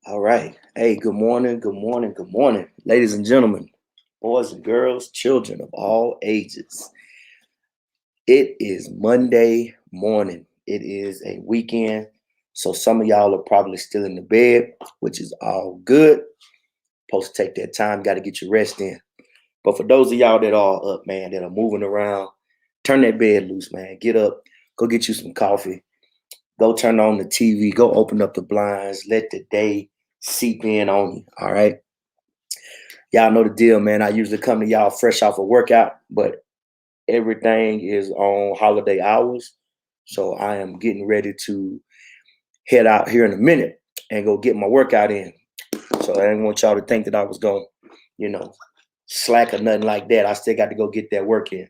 All right. Hey, good morning, good morning, good morning, ladies and gentlemen, boys and girls, children of all ages. It is Monday morning. It is a weekend. So some of y'all are probably still in the bed, which is all good. Supposed to take that time, got to get your rest in. But for those of y'all that are up, man, that are moving around, turn that bed loose, man. Get up, go get you some coffee, go turn on the TV, go open up the blinds, let the day seep in on you. All right. Y'all know the deal, man. I usually come to y'all fresh off a workout, but everything is on holiday hours. So I am getting ready to head out here in a minute and go get my workout in. So I didn't want y'all to think that I was going, you know, slack or nothing like that. I still got to go get that work in.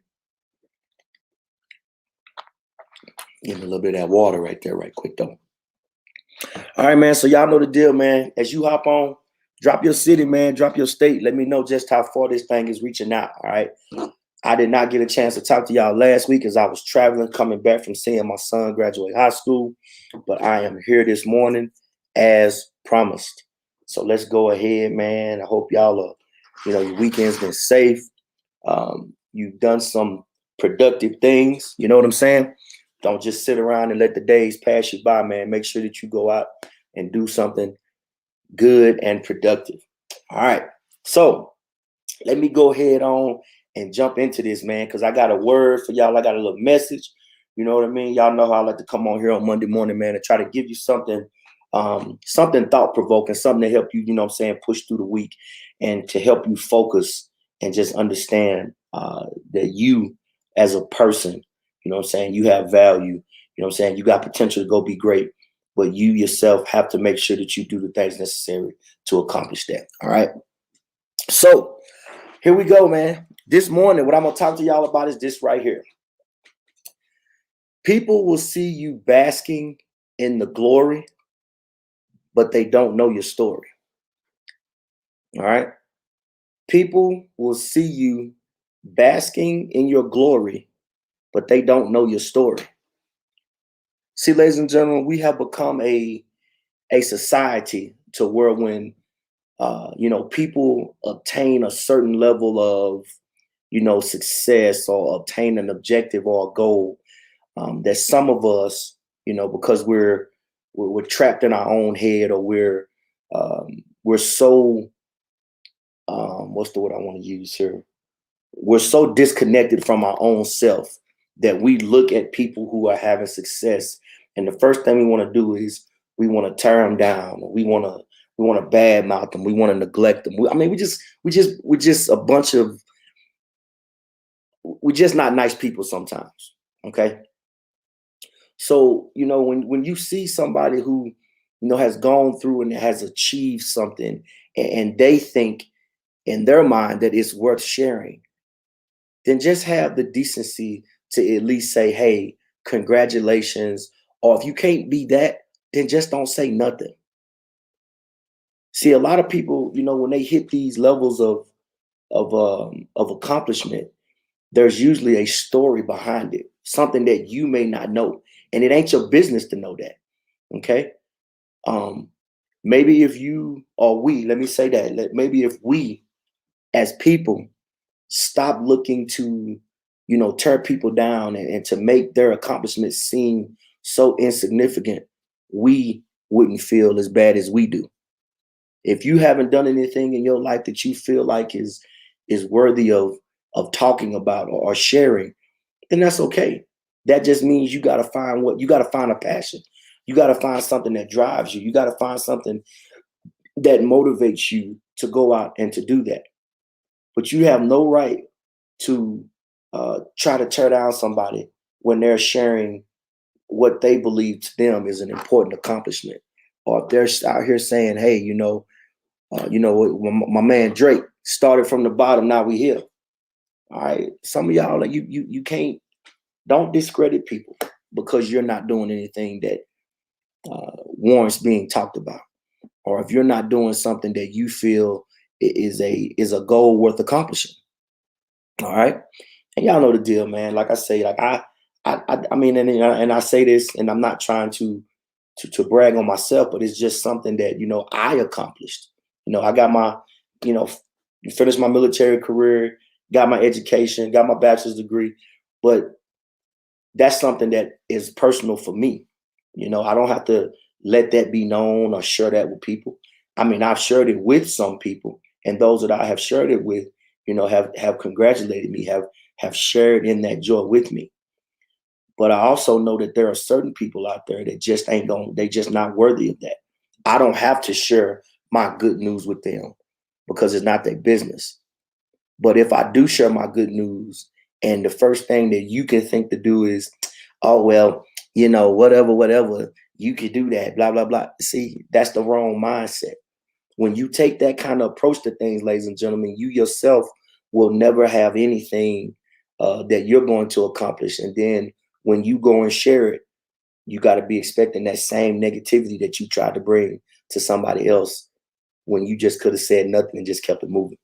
Give me a little bit of that water right there, right quick, though. All right, man. So y'all know the deal, man. As you hop on, drop your city, man. Drop your state. Let me know just how far this thing is reaching out. All right. I did not get a chance to talk to y'all last week as I was traveling, coming back from seeing my son graduate high school. But I am here this morning as promised. So let's go ahead, man. I hope y'all are, your weekend's been safe. You've done some productive things. You know what I'm saying? Don't just sit around and let the days pass you by, man. Make sure that you go out and do something good and productive. All right. So let me go ahead on and jump into this, man, because I got a word for y'all. I got a little message. You know what I mean? Y'all know how I like to come on here on Monday morning, man, and try to give you something, something thought-provoking, something to help you, you know what I'm saying, push through the week and to help you focus and just understand that you as a person, you know what I'm saying, you have value. You know what I'm saying? You got potential to go be great, but you yourself have to make sure that you do the things necessary to accomplish that. All right. So here we go, man. This morning, what I'm going to talk to y'all about is this right here. People will see you basking in the glory, but they don't know your story. All right. People will see you basking in your glory, but they don't know your story. See, ladies and gentlemen, we have become a society to where when people obtain a certain level of, success or obtain an objective or a goal, that some of us, because we're trapped in our own head, or we're so what's the word I want to use here? We're so disconnected from our own self that we look at people who are having success, and the first thing we want to do is we want to tear them down. We want to badmouth them. We want to neglect them. We're just a bunch of, we're just not nice people sometimes. Okay. So, when you see somebody who, has gone through and has achieved something, and they think in their mind that it's worth sharing, then just have the decency to at least say, hey, congratulations. Or if you can't be that, then just don't say nothing. See, a lot of people, when they hit these levels of accomplishment, there's usually a story behind it, something that you may not know. And it ain't your business to know that. Okay. Um, Maybe if you or we, let me say that, maybe if we as people stop looking to, tear people down and to make their accomplishments seem so insignificant, we wouldn't feel as bad as we do. If you haven't done anything in your life that you feel like is worthy of talking about or sharing, then that's okay. That just means you got to find a passion. You got to find something that drives you. You got to find something that motivates you to go out and to do that. But you have no right to try to tear down somebody when they're sharing what they believe to them is an important accomplishment, or if they're out here saying, "Hey, my man Drake started from the bottom, now we here." All right, some of y'all, like you can't, don't discredit people because you're not doing anything that warrants being talked about, or if you're not doing something that you feel is a goal worth accomplishing. All right. And y'all know the deal, man. Like I say, like I mean, and I say this, and I'm not trying to brag on myself, but it's just something that I accomplished. I got my, you know, f- finished my military career, got my education, got my bachelor's degree, but that's something that is personal for me. I don't have to let that be known or share that with people. I mean, I've shared it with some people, and those that I have shared it with, have congratulated me, have shared in that joy with me. But I also know that there are certain people out there that just ain't going, they just not worthy of that. I don't have to share my good news with them because it's not their business. But if I do share my good news, and the first thing that you can think to do is, oh, well, whatever, whatever, you could do that, blah, blah, blah. See, that's the wrong mindset. When you take that kind of approach to things, ladies and gentlemen, you yourself will never have anything that you're going to accomplish. And then when you go and share it, you got to be expecting that same negativity that you tried to bring to somebody else when you just could have said nothing and just kept it moving.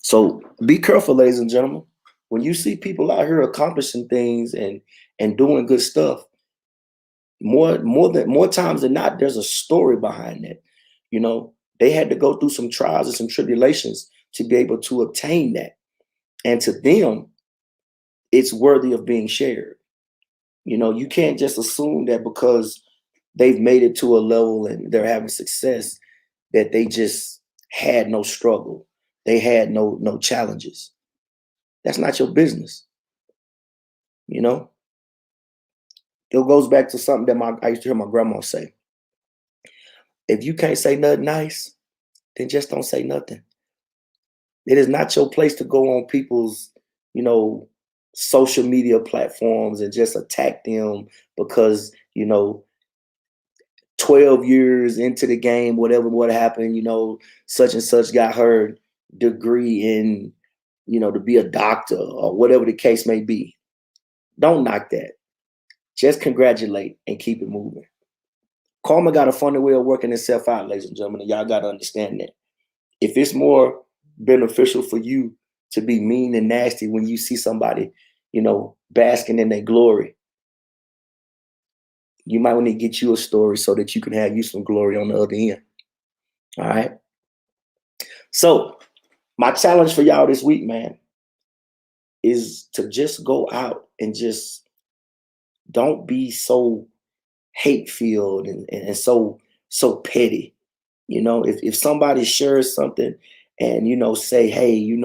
So be careful, ladies and gentlemen. When you see people out here accomplishing things and doing good stuff, more times than not, there's a story behind that. They had to go through some trials and some tribulations to be able to obtain that. And to them, it's worthy of being shared. You can't just assume that because they've made it to a level and they're having success that they just had no struggle. They had no challenges. That's not your business. You know, it goes back to something that I used to hear my grandma say. If you can't say nothing nice, then just don't say nothing. It is not your place to go on people's, you know, social media platforms and just attack them because, 12 years into the game, whatever what happened, such and such got her degree in, to be a doctor or whatever the case may be. Don't knock that. Just congratulate and keep it moving. Karma got a funny way of working itself out, ladies and gentlemen, and y'all got to understand that. If it's more beneficial for you to be mean and nasty when you see somebody, basking in their glory, you might want to get you a story so that you can have you some glory on the other end. All right. So, my challenge for y'all this week, man, is to just go out and just don't be so hate filled and so petty. If somebody shares something and say, hey,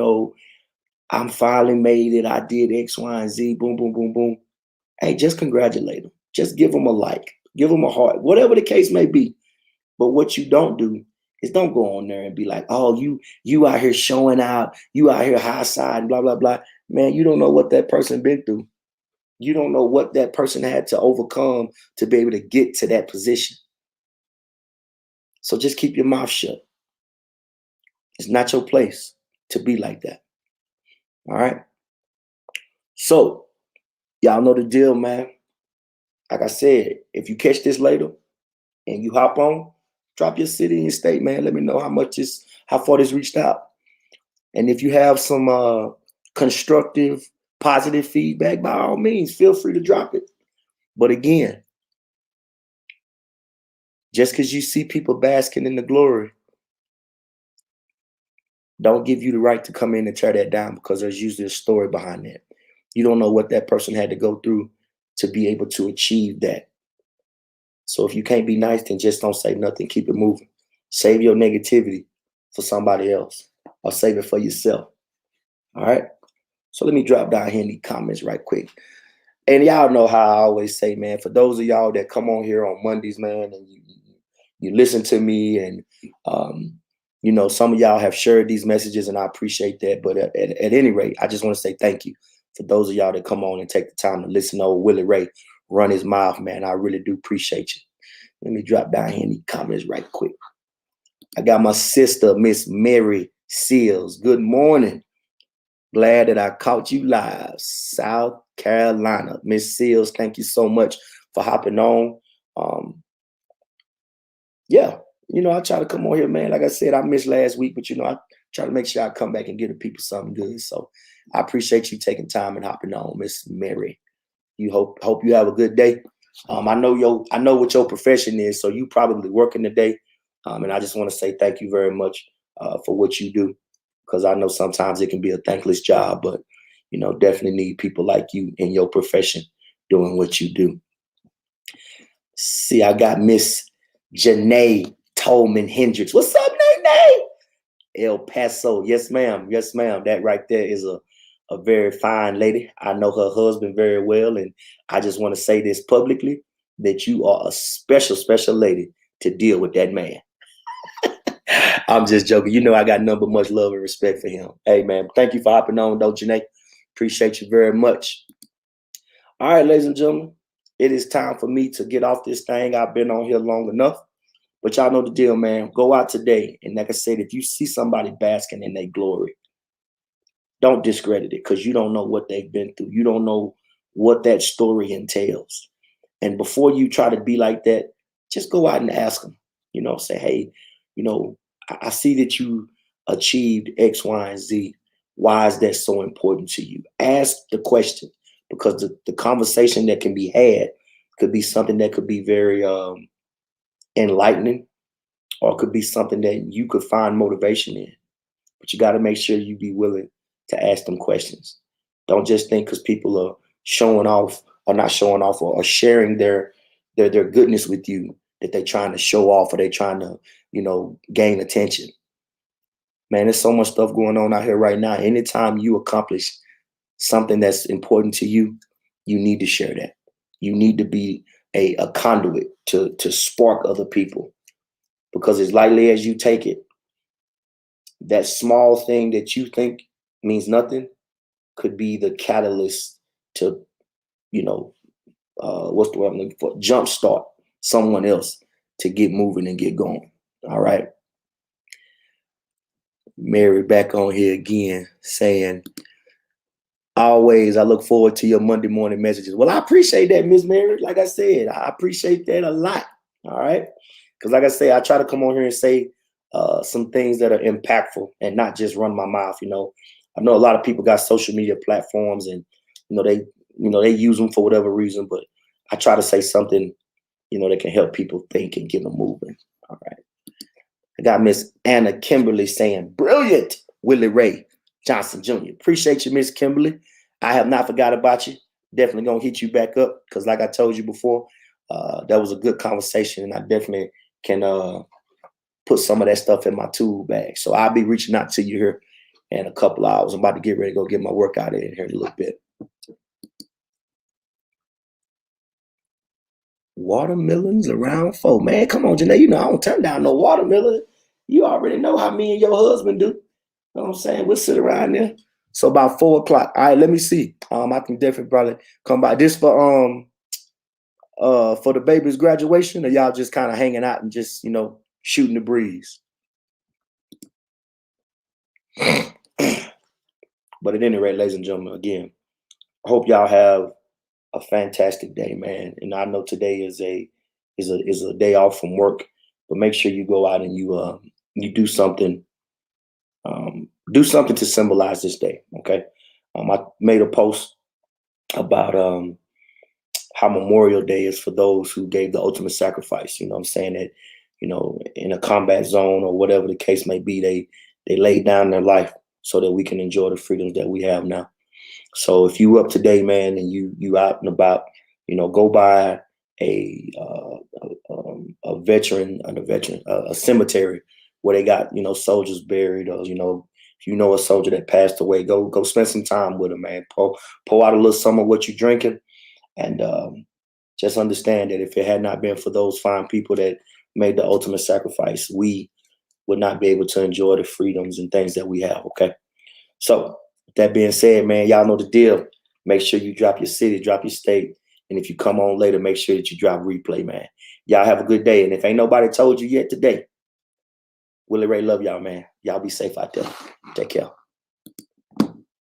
I'm finally made it, I did X, Y, and Z, boom, boom, boom, boom. Hey, just congratulate them. Just give them a like, give them a heart, whatever the case may be. But what you don't do is don't go on there and be like, oh, you out here showing out, you out here high side, blah, blah, blah. Man, you don't know what that person been through. You don't know what that person had to overcome to be able to get to that position. So just keep your mouth shut. It's not your place to be like that. All right. So y'all know the deal, man. Like I said, if you catch this later and you hop on, drop your city and your state, man. Let me know how far this reached out. And if you have some constructive, positive feedback, by all means, feel free to drop it. But again, just because you see people basking in the glory, don't give you the right to come in and tear that down because there's usually a story behind that. You don't know what that person had to go through to be able to achieve that. So if you can't be nice, then just don't say nothing. Keep it moving. Save your negativity for somebody else or save it for yourself. All right. So let me drop down here in the comments right quick. And y'all know how I always say, man, for those of y'all that come on here on Mondays, man, and you listen to me and some of y'all have shared these messages and I appreciate that. But at any rate, I just want to say thank you for those of y'all that come on and take the time to listen to old Willie Ray run his mouth, man. I really do appreciate you. Let me drop down here in the comments right quick. I got my sister, Miss Mary Seals. Good morning. Glad that I caught you live. South Carolina. Miss Seals, thank you so much for hopping on. Yeah, I try to come on here, man. Like I said, I missed last week, but I try to make sure I come back and give the people something good. So I appreciate you taking time and hopping on, Miss Mary. You hope you have a good day. I know what your profession is, so you probably working today. And I just want to say thank you very much for what you do, because I know sometimes it can be a thankless job, but definitely need people like you in your profession doing what you do. See, I got Miss Janae Tolman Hendricks. What's up, Nene? El Paso. Yes, ma'am. Yes, ma'am. That right there is a very fine lady. I know her husband very well, and I just want to say this publicly, that you are a special, special lady to deal with that man. I'm just joking. I got nothing but much love and respect for him. Hey, man, thank you for hopping on, though, Janae. Appreciate you very much. All right, ladies and gentlemen, it is time for me to get off this thing. I've been on here long enough. But y'all know the deal, man. Go out today. And like I said, if you see somebody basking in their glory, don't discredit it, because you don't know what they've been through. You don't know what that story entails. And before you try to be like that, just go out and ask them. Say, hey, I see that you achieved X, Y, and Z. Why is that so important to you? Ask the question, because the conversation that can be had could be something that could be very enlightening, or it could be something that you could find motivation in. But you got to make sure you be willing to ask them questions. Don't just think because people are showing off or not showing off, or sharing their goodness with you, that they're trying to show off, or they're trying to, gain attention. Man, there's so much stuff going on out here right now. Anytime you accomplish something that's important to you, you need to share that. You need to be a conduit to spark other people. Because as lightly as you take it, that small thing that you think means nothing could be the catalyst to, what's the word I'm looking for? Jumpstart someone else to get moving and get going. All right. Mary back on here again saying, always, I look forward to your Monday morning messages. Well, I appreciate that, Miss Mary. Like I said, I appreciate that a lot. All right. Because like I say, I try to come on here and say some things that are impactful and not just run my mouth. I know a lot of people got social media platforms, and they use them for whatever reason, but I try to say something that can help people think and get them moving. All right. I got Miss Anna Kimberly saying, brilliant, Willie Ray Johnson Jr. Appreciate you, Miss Kimberly. I have not forgot about you. Definitely gonna hit you back up, because like I told you before, that was a good conversation, and I definitely can put some of that stuff in my tool bag. So I'll be reaching out to you here in a couple of hours. I'm about to get ready to go get my workout in here in a little bit. Watermelons around 4. Man, come on, Janae. I don't turn down no watermelon. You already know how me and your husband do. You know what I'm saying? We'll sit around there. So about 4 o'clock. All right, let me see. I can definitely probably come by. This for the baby's graduation, or y'all just kind of hanging out and just, shooting the breeze? But at any rate, ladies and gentlemen, again, I hope y'all have a fantastic day, man. And I know today is a day off from work, but make sure you go out and you do something. Do something to symbolize this day. Okay. I made a post about how Memorial Day is for those who gave the ultimate sacrifice. I'm saying that, in a combat zone or whatever the case may be, they laid down their life so that we can enjoy the freedoms that we have now. So if you up today, man, and you out and about, go by a cemetery where they got, soldiers buried, or, if you know a soldier that passed away, go spend some time with them, man. Pour out a little some of what you're drinking, and just understand that if it had not been for those fine people that made the ultimate sacrifice, we would not be able to enjoy the freedoms and things that we have. Okay. So with that being said, man, y'all know the deal. Make sure you drop your city, drop your state. And if you come on later, make sure that you drop replay, man. Y'all have a good day. And if ain't nobody told you yet today, Willie Ray love y'all, man. Y'all be safe out there. Take care.